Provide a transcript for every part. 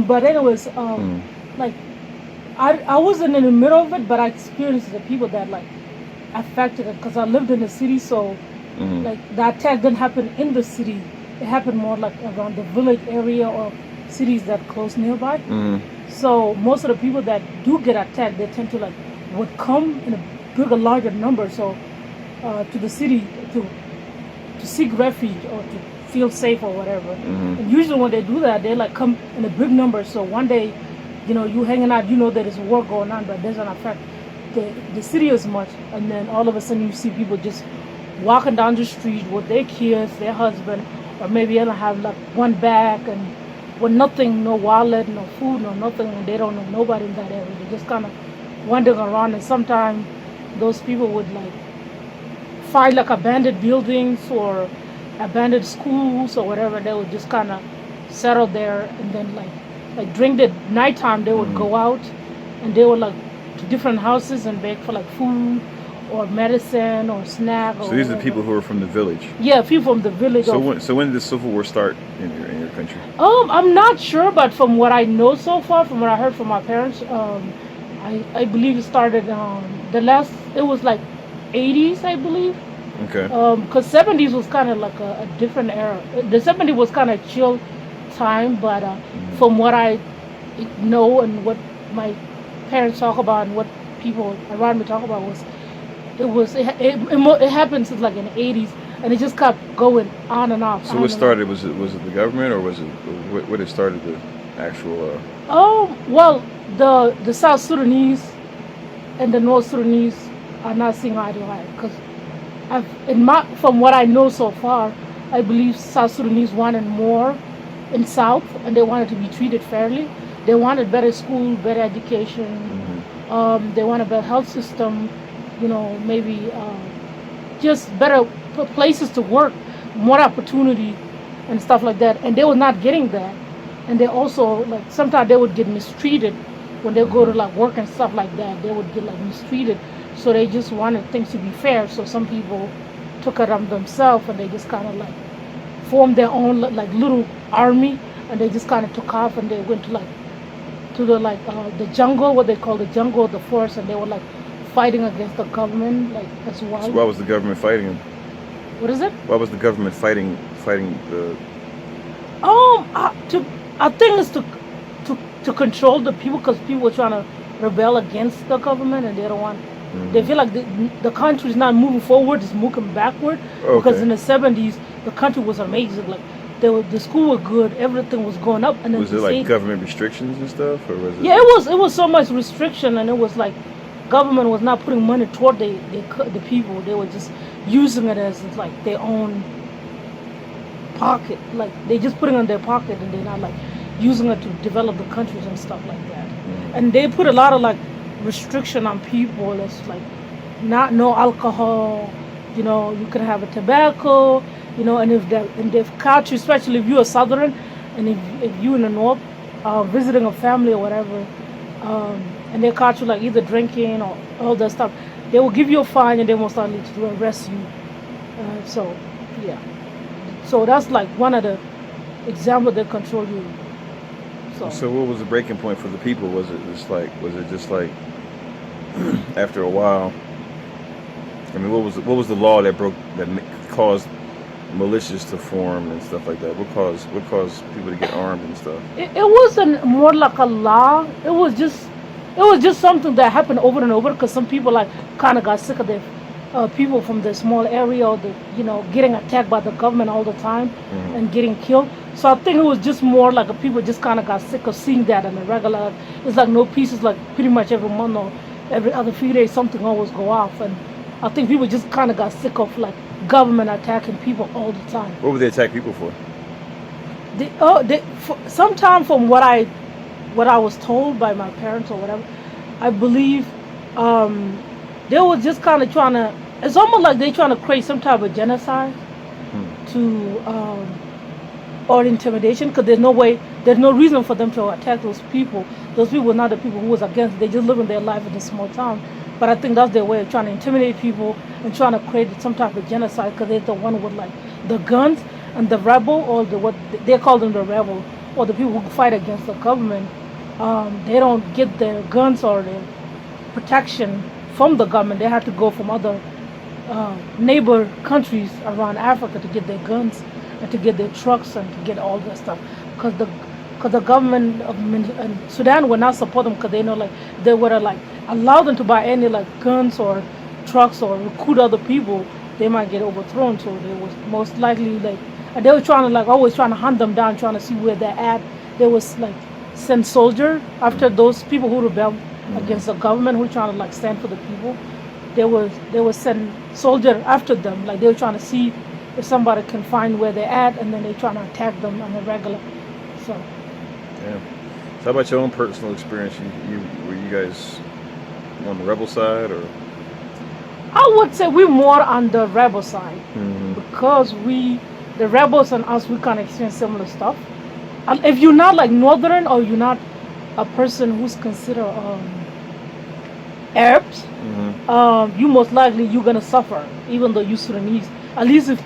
But anyways, like I wasn't in the middle of it, but I experienced the people that like affected it because I lived in the city, so like the attack didn't happen in the city. It happened more like around the village area or cities that close nearby. So most of the people that do get attacked, they tend to like would come in a bigger, larger number. So to the city to seek refuge or to feel safe or whatever. And usually when they do that, they like come in a big number. So one day, you hanging out, there's a war going on, but it doesn't affect the city as much. And then all of a sudden you see people just walking down the street with their kids, their husband, or maybe they don't have like one bag and with nothing, no wallet, no food, no nothing, and they don't know nobody in that area. They just kind of wandering around, and sometimes those people would like find like abandoned buildings or abandoned schools or whatever. They would just kind of settle there, and then like during the nighttime they would go out and they would like to different houses and beg for like food or medicine or snack. So these are the people who are from the village. Yeah, people from the village. So when did the Civil War start in your country? I'm not sure, but from what I know so far, from what I heard from my parents, I believe it started it was like 80s, I believe. Okay. Because 70s was kind of like a different era. The 70s was kind of chill time, but from what I know and what my parents talk about and what people around me talk about it happened since like in the 80s, and it just kept going on and off. So what started? Was it the government, or was it what it started the actual? Well, the South Sudanese and the North Sudanese are not seeing eye to eye because from what I know so far, I believe South Sudanese wanted more in South, and they wanted to be treated fairly. They wanted better school, better education. They wanted a better health system. Maybe just better places to work, more opportunity and stuff like that. And they were not getting that. And they also, like, sometimes they would get mistreated when they go to, like, work and stuff like that. They would get, like, mistreated. So they just wanted things to be fair. So some people took it on themselves and they just kind of, like, formed their own, like, little army. And they just kind of took off and they went to, the jungle, what they call the jungle, the forest, and they were, like, fighting against the government, like, as well. So why was the government fighting them? What is it? Why was the government fighting the? I think it's to control the people, because people were trying to rebel against the government, and they don't want. They feel like the country is not moving forward; it's moving backward. Okay. Because in the 70s, the country was amazing. Like the school was good, everything was going up, and then was it like government restrictions and stuff, or was it? Yeah, it was so much restriction, and it was like government was not putting money toward the people. They were just using it as like their own pocket. Like they just putting it in their pocket, and they're not like using it to develop the countries and stuff like that. And they put a lot of like restriction on people. It's like no alcohol. You can have a tobacco. And if catch you, especially if you're a Southern, and if you in the North, visiting a family or whatever. And they caught you like either drinking or all that stuff, they will give you a fine and they most likely to arrest you. So that's like one of the examples they control you. So what was the breaking point for the people? Was it just like after a while? I mean, what was the law that caused militias to form and stuff like that? What caused people to get armed and stuff? It wasn't more like a law. It was just something that happened over and over, because some people like kind of got sick of the people from the small area, or getting attacked by the government all the time and getting killed. So I think it was just more like people just kind of got sick of seeing that on a regular. It's like no pieces, like pretty much every month or every other few days something always go off, and I think people just kind of got sick of like government attacking people all the time. What would they attack people for? Sometime from what I was told by my parents or whatever, I believe they were just kind of trying to. It's almost like they're trying to create some type of genocide or intimidation, because there's no reason for them to attack those people. Those people were not the people who was against. They just living their life in a small town. But I think that's their way of trying to intimidate people and trying to create some type of genocide, because they're the one with like the guns and the rebel, or what they call them, the rebel, or the people who fight against the government, they don't get their guns or their protection from the government. They have to go from other neighbor countries around Africa to get their guns and to get their trucks and to get all that stuff. Because the government of Sudan would not support them because they know like they would have like allowed them to buy any like guns or trucks or recruit other people, they might get overthrown. So they was most likely like, and they were trying to like always trying to hunt them down, trying to see where they're at. They was like send soldier after those people who rebelled against the government, who trying to like stand for the people. They was send soldier after them, like they were trying to see if somebody can find where they're at, and then they trying to attack them on a regular. So. Yeah. So how about your own personal experience? Were you guys on the rebel side, or? I would say we're more on the rebel side because the rebels and us, we kind of experience similar stuff. And if you're not like Northern or you're not a person who's considered Arabs, you most likely you're gonna suffer, even though you're Sudanese. At least if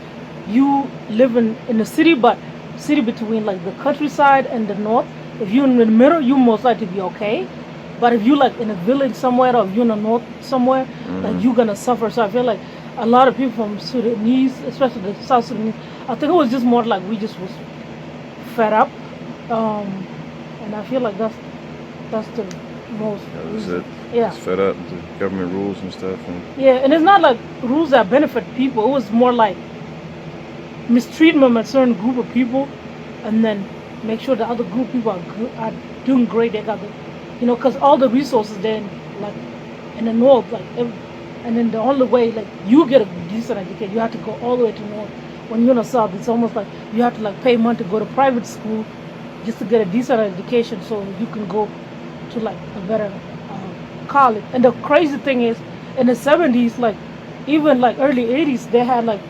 you live in the city, but city between like the countryside and the north, if you're in the middle, you most likely be okay. But if you like in a village somewhere or if you're in the north somewhere, like you're gonna suffer. So I feel like a lot of people from Sudanese, especially the South Sudanese, I think it was just more like we just was fed up, and I feel like that's the most. That was it. Yeah. Just fed up with the government rules and stuff. Yeah, and it's not like rules that benefit people. It was more like mistreatment of a certain group of people, and then make sure the other group of people are doing great. They got the, because all the resources then like in the north, like and then the only way like you get a decent education, you have to go all the way to north. When you're in the south, it's almost like you have to like pay money to go to private school just to get a decent education, so you can go to like a better college. And the crazy thing is, in the 70s, like even like early 80s, they had like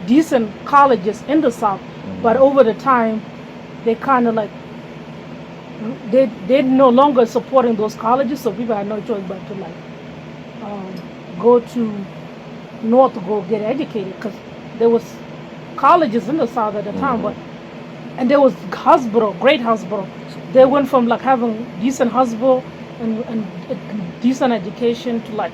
decent colleges in the south, but over the time, they kind of like they no longer supporting those colleges, so people had no choice but to like go to north to go get educated, because there was colleges in the south at the time, and there was great hospital. They went from like having decent hospital and decent education to like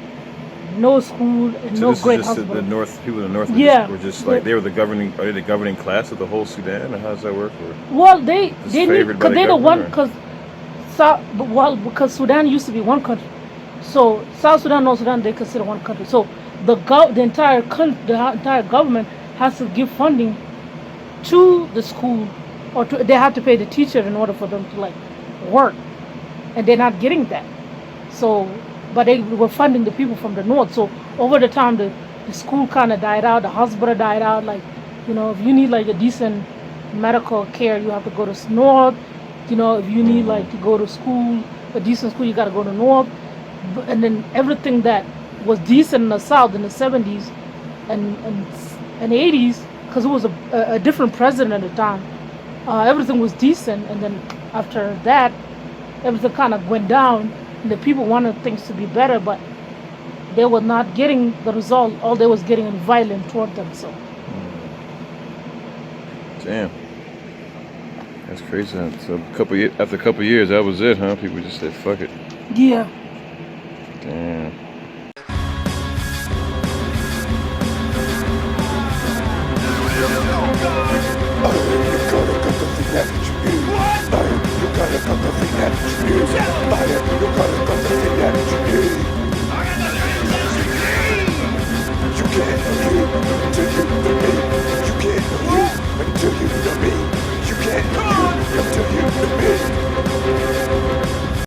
no school and so no this great is just hospital. The north people in the north were just like they were the governing class of the whole Sudan, or how does that work? Or well, they need, because they're the one, because Sudan used to be one country, so South Sudan, North Sudan, they consider one country. So the entire government has to give funding to the school, or they have to pay the teacher in order for them to like work, and they're not getting that. So, but they were funding the people from the north. So over the time, the school kind of died out, the hospital died out. Like, if you need like a decent medical care, you have to go to north. If you need like to go to school, a decent school, you got to go to north. And then everything that was decent in the south in the 70s and 80s, because it was a different president at the time, everything was decent. And then after that, everything kind of went down. And the people wanted things to be better, but they were not getting the result. All they was getting was violent toward them. So, damn, that's crazy. So after a couple years, that was it, huh? People just said, "Fuck it." Yeah. Damn.